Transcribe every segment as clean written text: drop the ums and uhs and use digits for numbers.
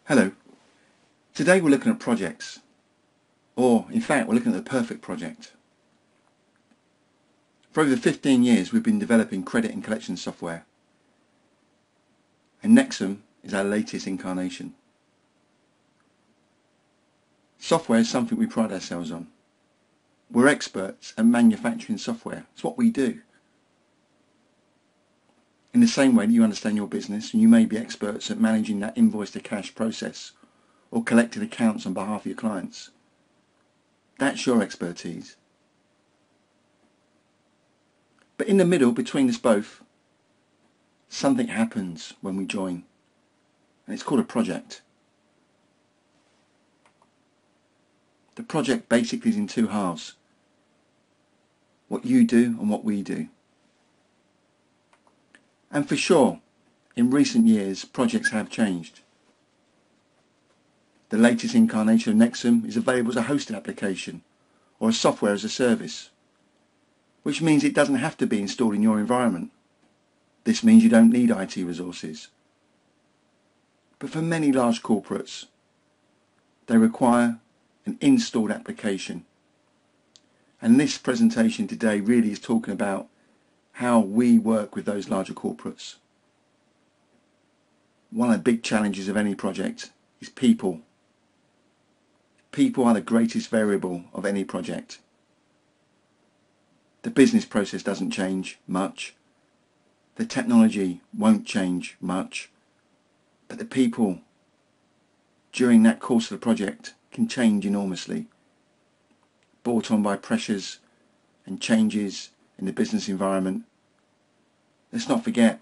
Hello. Today we're looking at projects, or in fact we're looking at the perfect project. For over 15 years we've been developing credit and collection software, and NEXUM is our latest incarnation. Software is something we pride ourselves on. We're experts at manufacturing software. It's what we do. In the same way that you understand your business, and you may be experts at managing that invoice to cash process or collecting accounts on behalf of your clients. That's your expertise. But in the middle, between us both, something happens when we join, and it's called a project. The project basically is in two halves: what you do and what we do. And for sure, in recent years, projects have changed. The latest incarnation of NEXUM is available as a hosted application or a software as a service, which means it doesn't have to be installed in your environment. This means you don't need IT resources. But for many large corporates, they require an installed application. And this presentation today really is talking about how we work with those larger corporates. One of the big challenges of any project is people. People are the greatest variable of any project. The business process doesn't change much. The technology won't change much. But the people during that course of the project can change enormously, brought on by pressures and changes in the business environment. Let's not forget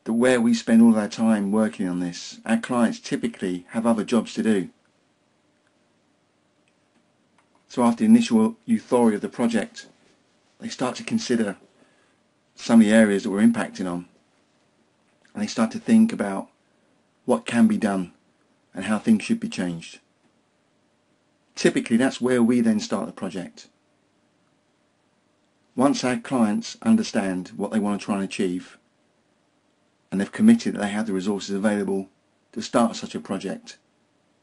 that where we spend all of our time working on this, our clients typically have other jobs to do. So after the initial euphoria of the project, they start to consider some of the areas that we're impacting on, and they start to think about what can be done and how things should be changed. Typically that's where we then start the project. Once our clients understand what they want to try and achieve, and they've committed that they have the resources available to start such a project,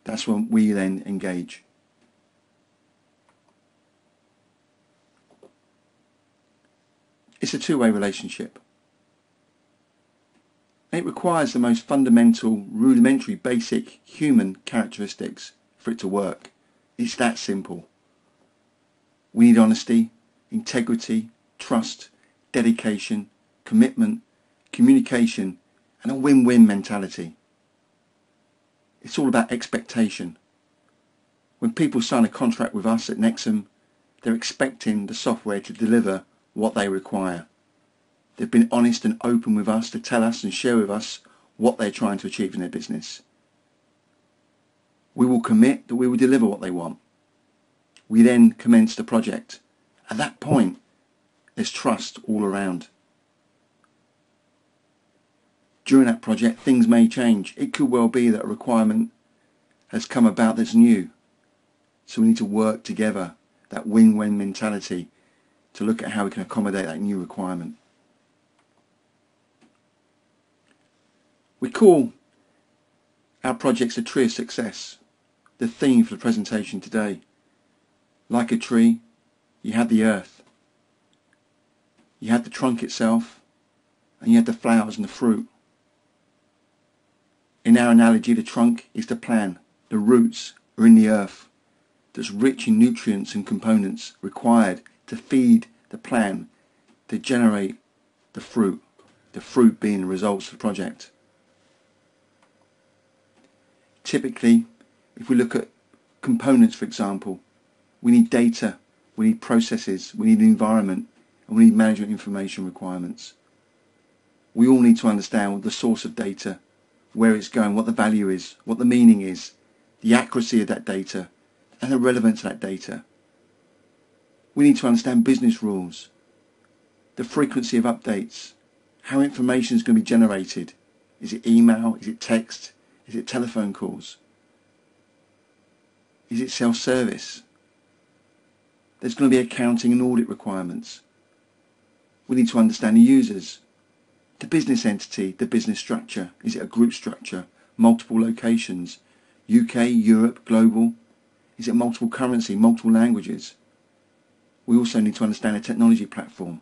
that's when we then engage. It's a two-way relationship. It requires the most fundamental, rudimentary, basic human characteristics for it to work. It's that simple. We need honesty, integrity, trust, dedication, commitment, communication, and a win-win mentality. It's all about expectation. When people sign a contract with us at NEXUM, they're expecting the software to deliver what they require. They've been honest and open with us to tell us and share with us what they're trying to achieve in their business. We will commit that we will deliver what they want. We then commence the project. At that point, there's trust all around. During that project, things may change. It could well be that a requirement has come about that's new. So we need to work together, that win-win mentality, to look at how we can accommodate that new requirement. We call our projects a tree of success, the theme for the presentation today. Like a tree, you have the earth, you have the trunk itself, and you have the flowers and the fruit. In our analogy, the trunk is the plan. The roots are in the earth that's rich in nutrients and components required to feed the plan to generate the fruit being the results of the project. Typically, if we look at components, for example, we need data, we need processes, we need an environment, and we need management information requirements. We all need to understand the source of data, where it's going, what the value is, what the meaning is, the accuracy of that data, and the relevance of that data. We need to understand business rules, the frequency of updates, how information is going to be generated. Is it email? Is it text? Is it telephone calls? Is it self-service? There's going to be accounting and audit requirements. We need to understand the users, the business entity, the business structure. Is it a group structure, multiple locations, UK, Europe, global? Is it multiple currency, multiple languages? We also need to understand the technology platform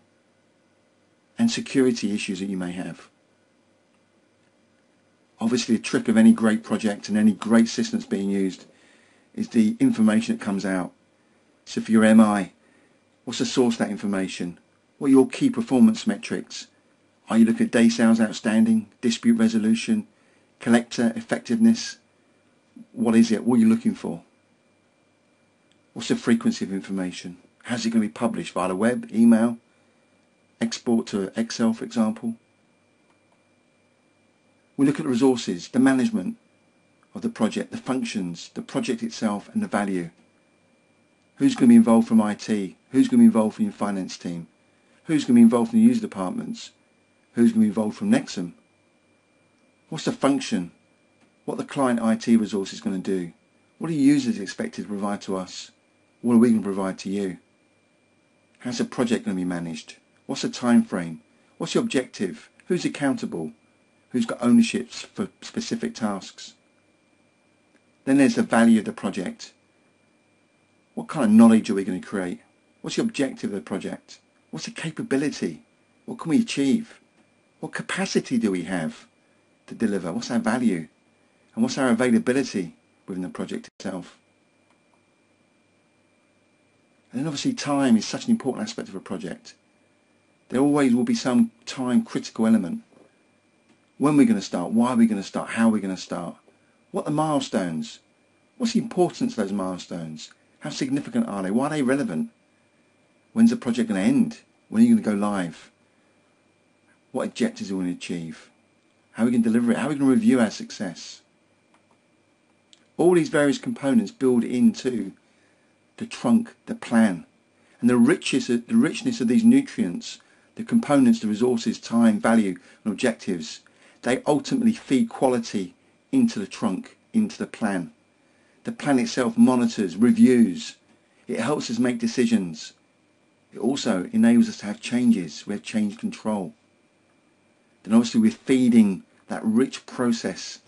and security issues that you may have. Obviously, the trick of any great project and any great system that's being used is the information that comes out. So for your MI, what's the source of that information? What are your key performance metrics? Are you looking at day sales outstanding, dispute resolution, collector effectiveness? What is it? What are you looking for? What's the frequency of information? How's it going to be published? Via the web, email, export to Excel, for example? We look at the resources, the management of the project, the functions, the project itself and the value. Who's going to be involved from IT? Who's going to be involved from your finance team? Who's going to be involved from the user departments? Who's going to be involved from NEXUM? What's the function? What the client IT resource is going to do? What are users expected to provide to us? What are we going to provide to you? How's the project going to be managed? What's the time frame? What's the objective? Who's accountable? Who's got ownerships for specific tasks? Then there's the value of the project. What kind of knowledge are we going to create? What's the objective of the project? What's the capability? What can we achieve? What capacity do we have to deliver? What's our value? And what's our availability within the project itself? And then obviously time is such an important aspect of a project. There always will be some time critical element. When we're going to start, why are we going to start, how are we going to start? What are the milestones? What's the importance of those milestones? How significant are they? Why are they relevant? When's the project going to end? When are you going to go live? What objectives are we going to achieve? How are we going to deliver it? How are we going to review our success? All these various components build into the trunk, the plan. And the richness of these nutrients, the components, the resources, time, value and objectives, they ultimately feed quality into the trunk, into the plan. The plan itself monitors, reviews. It helps us make decisions. It also enables us to have changes. We have change control. Then obviously we're feeding that rich process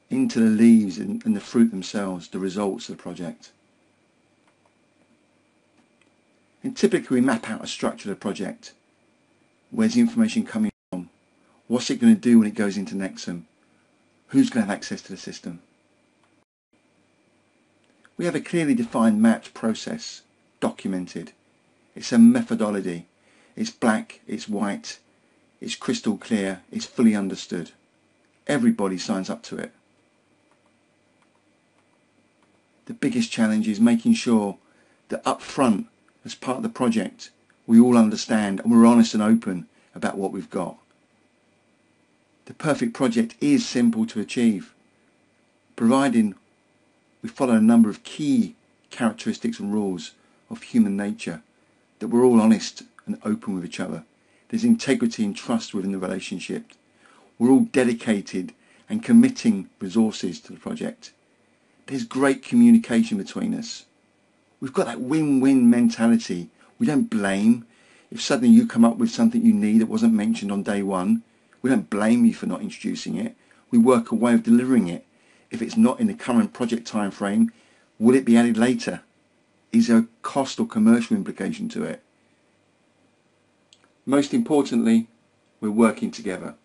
into the leaves and the fruit themselves, the results of the project. And typically we map out a structure of the project. Where's the information coming from? What's it going to do when it goes into NEXUM? Who's going to have access to the system? We have a clearly defined mapped process, documented. It's a methodology. It's black, it's white, it's crystal clear, it's fully understood. Everybody signs up to it. The biggest challenge is making sure that up front, as part of the project, we all understand and we're honest and open about what we've got. The perfect project is simple to achieve, providing we follow a number of key characteristics and rules of human nature, that we're all honest and open with each other. There's integrity and trust within the relationship. We're all dedicated and committing resources to the project. There's great communication between us. We've got that win-win mentality. We don't blame. If suddenly you come up with something you need that wasn't mentioned on day one, we don't blame you for not introducing it. We work a way of delivering it. If it's not in the current project time frame, will it be added later? Is there a cost or commercial implication to it? Most importantly, we're working together.